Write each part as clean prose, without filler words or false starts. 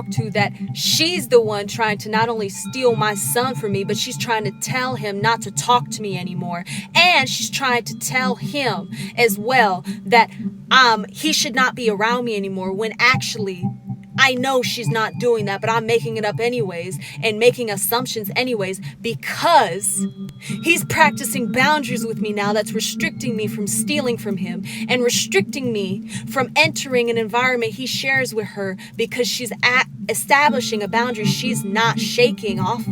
to that she's the one trying to not only steal my son from me, but she's trying to tell him not to talk to me anymore. And she's trying to tell him as well that he should not be around me anymore, when actually I know she's not doing that, but I'm making it up anyways and making assumptions anyways, because he's practicing boundaries with me now that's restricting me from stealing from him and restricting me from entering an environment he shares with her, because she's establishing a boundary she's not shaking off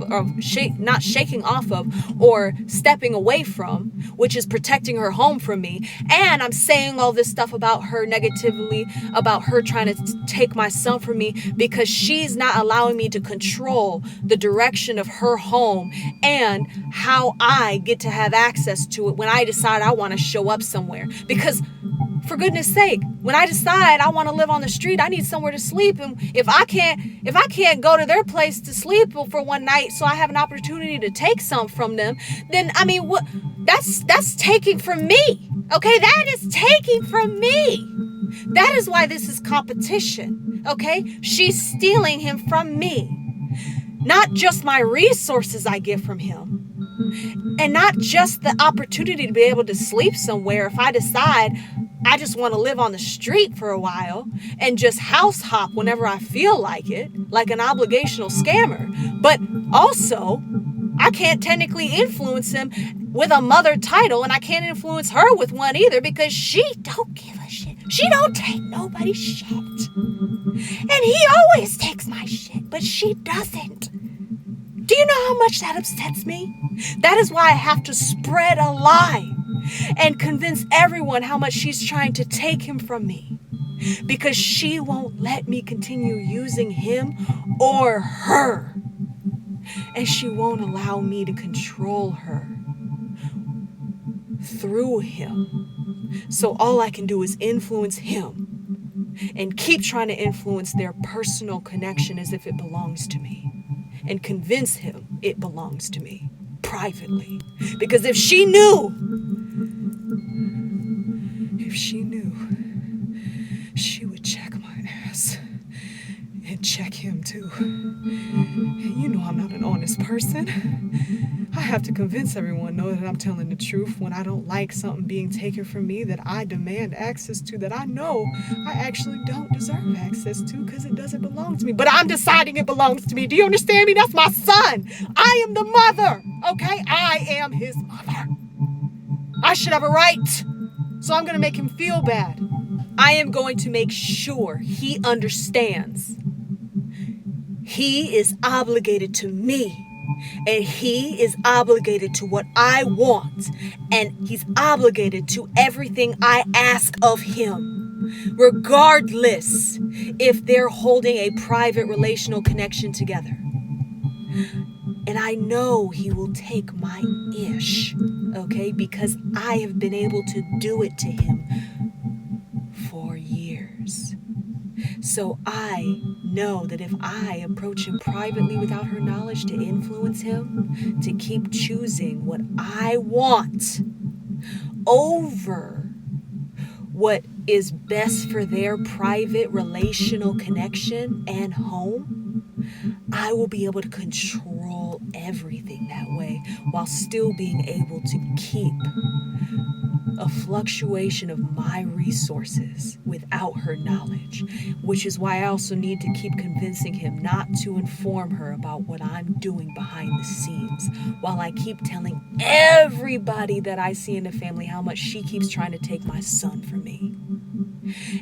of or stepping away from, which is protecting her home from me. And I'm saying all this stuff about her negatively, about her trying to take my son from me, because she's not allowing me to control the direction of her home and how I get to have access to it when I decide I want to show up somewhere. Because for goodness sake, when I decide I want to live on the street, I need somewhere to sleep. And if I can't go to their place to sleep for one night, so I have an opportunity to take some from them, then I mean, what? That's taking from me. Okay, that is taking from me. That is why this is competition. Okay, she's stealing him from me. Not just my resources I get from him, and not just the opportunity to be able to sleep somewhere if I decide I just want to live on the street for a while and just house hop whenever I feel like it, like an obligational scammer. But also, I can't technically influence him with a mother title, and I can't influence her with one either, because she don't give a shit. She don't take nobody's shit. And he always takes my shit, but she doesn't. Do you know how much that upsets me? That is why I have to spread a lie and convince everyone how much she's trying to take him from me, because she won't let me continue using him or her, and she won't allow me to control her through him. So all I can do is influence him and keep trying to influence their personal connection as if it belongs to me, and convince him it belongs to me privately. Because if she knew, she would check my ass and check him too. And you know I'm not an honest person. I have to convince everyone that I'm telling the truth when I don't like something being taken from me that I demand access to, that I know I actually don't deserve access to because it doesn't belong to me. But I'm deciding it belongs to me. Do you understand me? That's my son. I am the mother, okay? I am his mother. I should have a right. So I'm going to make him feel bad. I am going to make sure he understands he is obligated to me, and he is obligated to what I want, and he's obligated to everything I ask of him, regardless if they're holding a private relational connection together. And I know he will take my ish, okay, because I have been able to do it to him for years. So I know that if I approach him privately without her knowledge to influence him, to keep choosing what I want over what is best for their private relational connection and home, I will be able to control everything that way while still being able to keep a fluctuation of my resources without her knowledge, which is why I also need to keep convincing him not to inform her about what I'm doing behind the scenes, while I keep telling everybody that I see in the family how much she keeps trying to take my son from me.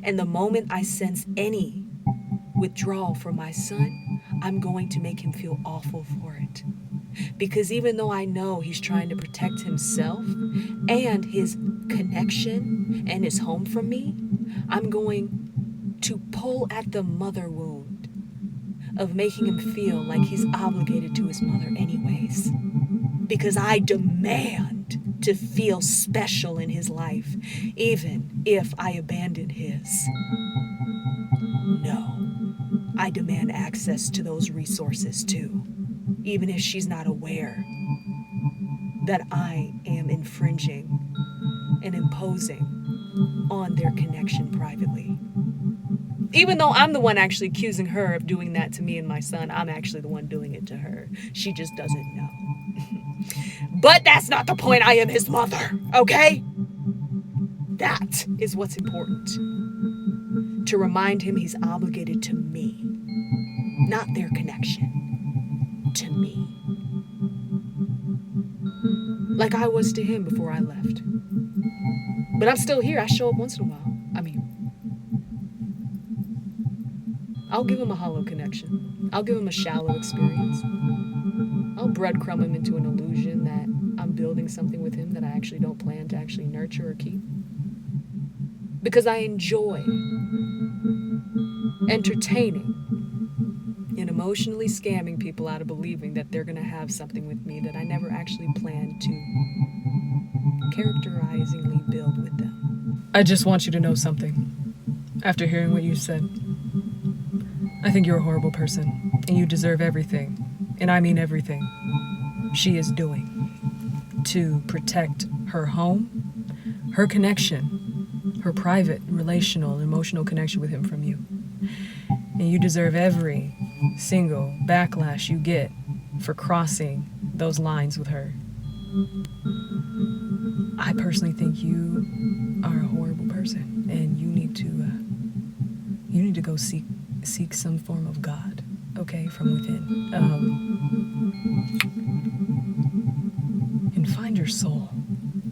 And the moment I sense any withdrawal from my son, I'm going to make him feel awful for it. Because even though I know he's trying to protect himself and his connection and his home from me, I'm going to pull at the mother wound of making him feel like he's obligated to his mother anyways. Because I demand to feel special in his life, even if I abandon his. No, I demand access to those resources too, even if she's not aware that I am infringing and imposing on their connection privately. Even though I'm the one actually accusing her of doing that to me and my son, I'm actually the one doing it to her. She just doesn't know. But that's not the point. I am his mother, okay? That is what's important. To remind him he's obligated to me, not their connection, to me. Like I was to him before I left. But I'm still here. I show up once in a while. I mean, I'll give him a hollow connection. I'll give him a shallow experience. I'll breadcrumb him into an illusion that I'm building something with him that I actually don't plan to actually nurture or keep. Because I enjoy entertaining and emotionally scamming people out of believing that they're going to have something with me that I never actually planned to characterizingly build with them. I just want you to know something. After hearing what you said, I think you're a horrible person, and you deserve everything, and I mean everything, she is doing to protect her home, her connection, her private, relational, emotional connection with him from you. And you deserve every single backlash you get for crossing those lines with her. I personally think you are a horrible person, and you need to go seek some form of God, okay, from within, and find your soul,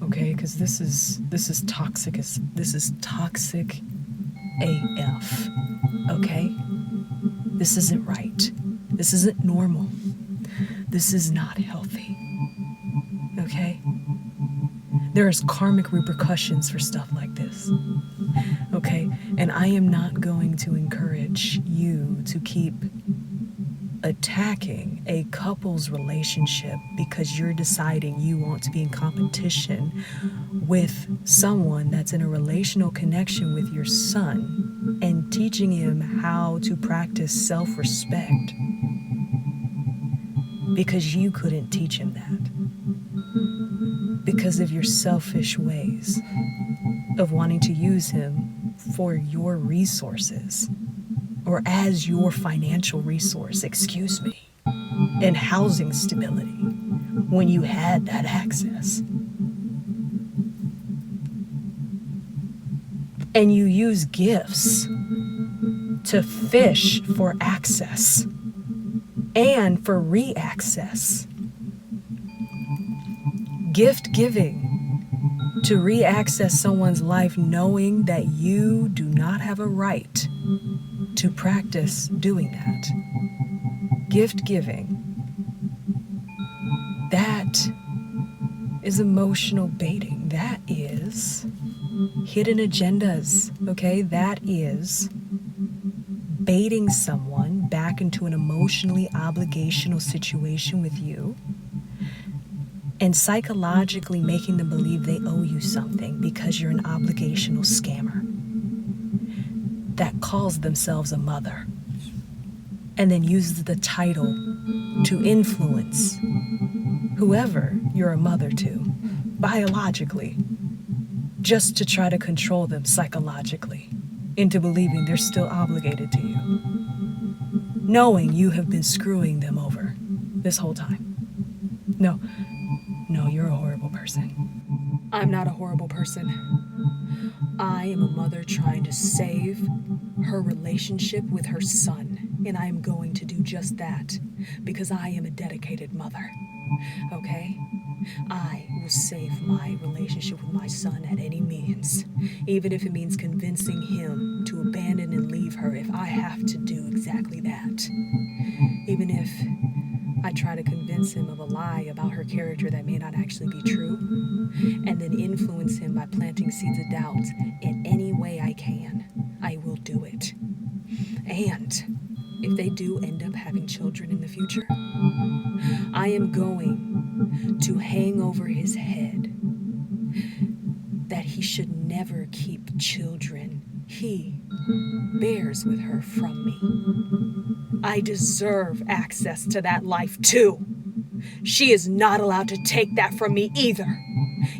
okay, because this is toxic. This is toxic AF, okay? This isn't right. This isn't normal. This is not healthy, okay? There's karmic repercussions for stuff like this, okay? And I am not going to encourage you to keep attacking a couple's relationship because you're deciding you want to be in competition with someone that's in a relational connection with your son and teaching him how to practice self-respect because you couldn't teach him that. Because of your selfish ways of wanting to use him for your resources or as your financial resource, and housing stability when you had that access. And you use gifts to fish for access and for re-access. Gift giving to re-access someone's life knowing that you do not have a right to practice doing that. Gift giving. That is emotional baiting. That is hidden agendas, okay? That is baiting someone back into an emotionally obligational situation with you and psychologically making them believe they owe you something because you're an obligational scammer that calls themselves a mother and then uses the title to influence whoever you're a mother to biologically just to try to control them psychologically into believing they're still obligated to you, knowing you have been screwing them over this whole time. No, you're a horrible person. I'm not a horrible person. I am a mother trying to save her relationship with her son, and I am going to do just that because I am a dedicated mother, okay? I will save my relationship with my son at any means, even if it means convincing him to abandon and leave her if I have to do exactly that. Even if I try to convince him of a lie about her character that may not actually be true, and then influence him by planting seeds of doubt in any way I can, I will do it. And if they do end up having children in the future, I am going to hang over his head that he should never keep children he bears with her from me. I deserve access to that life too. She is not allowed to take that from me either.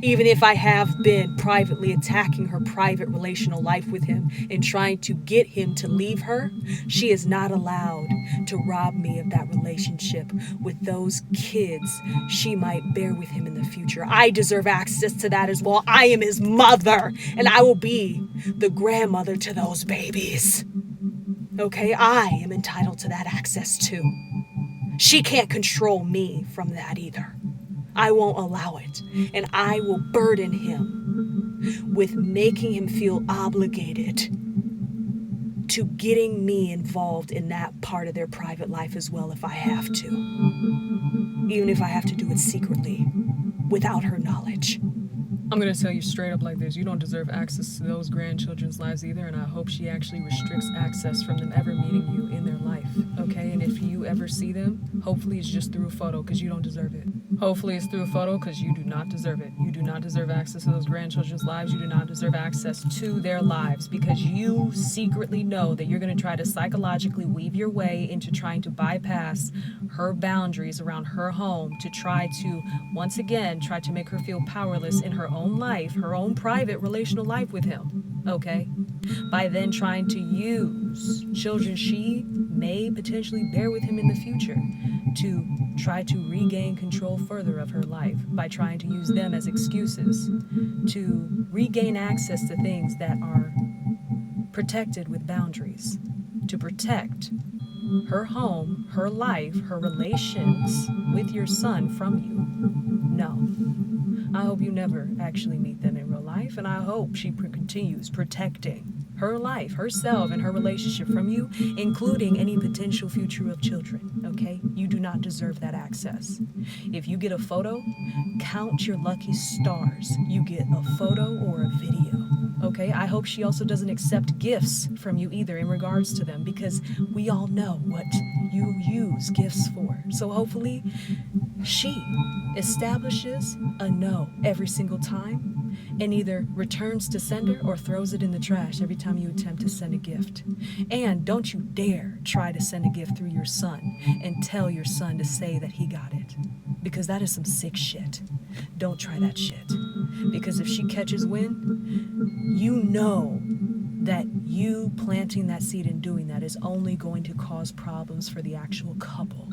Even if I have been privately attacking her private relational life with him and trying to get him to leave her, she is not allowed to rob me of that relationship with those kids she might bear with him in the future. I deserve access to that as well. I am his mother, and I will be the grandmother to those babies. Okay, I am entitled to that access too. She can't control me from that either. I won't allow it, and I will burden him with making him feel obligated to getting me involved in that part of their private life as well if I have to. Even if I have to do it secretly, without her knowledge. I'm going to tell you straight up like this. You don't deserve access to those grandchildren's lives either, and I hope she actually restricts access from them ever meeting you in their life, okay? And if you ever see them, hopefully it's just through a photo because you don't deserve it. Hopefully it's through a photo because you do not deserve it. You do not deserve access to those grandchildren's lives. You do not deserve access to their lives because you secretly know that you're going to try to psychologically weave your way into trying to bypass her boundaries around her home to try to, once again, try to make her feel powerless in her own life, her own private relational life with him, okay? By then trying to use children she may potentially bear with him in the future to try to regain control further of her life, by trying to use them as excuses to regain access to things that are protected with boundaries, to protect her home, her life, her relations with your son from you. No. I hope you never actually meet them in real life, and I hope she continues protecting her life, herself, and her relationship from you, including any potential future of children, okay? You do not deserve that access. If you get a photo, count your lucky stars. You get a photo or a video, okay? I hope she also doesn't accept gifts from you either in regards to them, because we all know what you use gifts for. So hopefully she establishes a no every single time and either returns to sender or throws it in the trash every time you attempt to send a gift. And don't you dare try to send a gift through your son and tell your son to say that he got it, because that is some sick shit. Don't try that shit, because if she catches wind, you know that you planting that seed and doing that is only going to cause problems for the actual couple,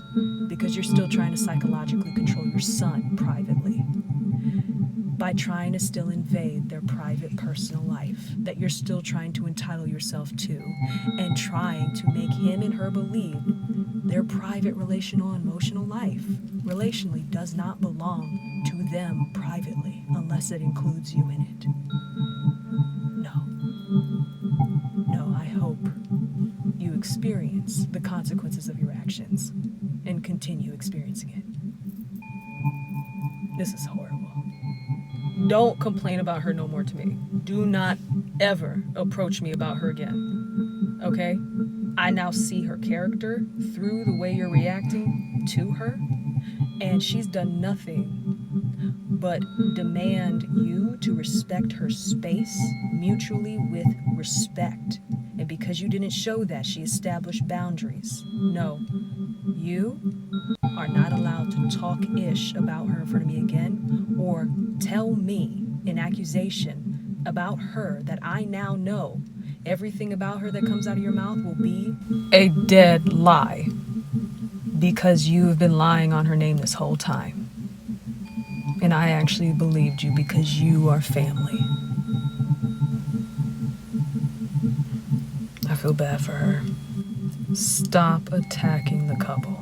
because you're still trying to psychologically control your son privately by trying to still invade their private personal life that you're still trying to entitle yourself to, and trying to make him and her believe their private relational and emotional life relationally does not belong to them privately unless it includes you in it. No, I hope you experience the consequences of your actions and continue experiencing it. This is horrible. Don't complain about her no more to me. Do not ever approach me about her again, okay? I now see her character through the way you're reacting to her, and she's done nothing but demand you to respect her space mutually with respect. And because you didn't show that, she established boundaries. No, you are not allowed to talk ish about her in front of me again, or tell me an accusation about her that I now know everything about her that comes out of your mouth will be a dead lie, because you have been lying on her name this whole time. And I actually believed you because you are family. I feel bad for her. Stop attacking the couple.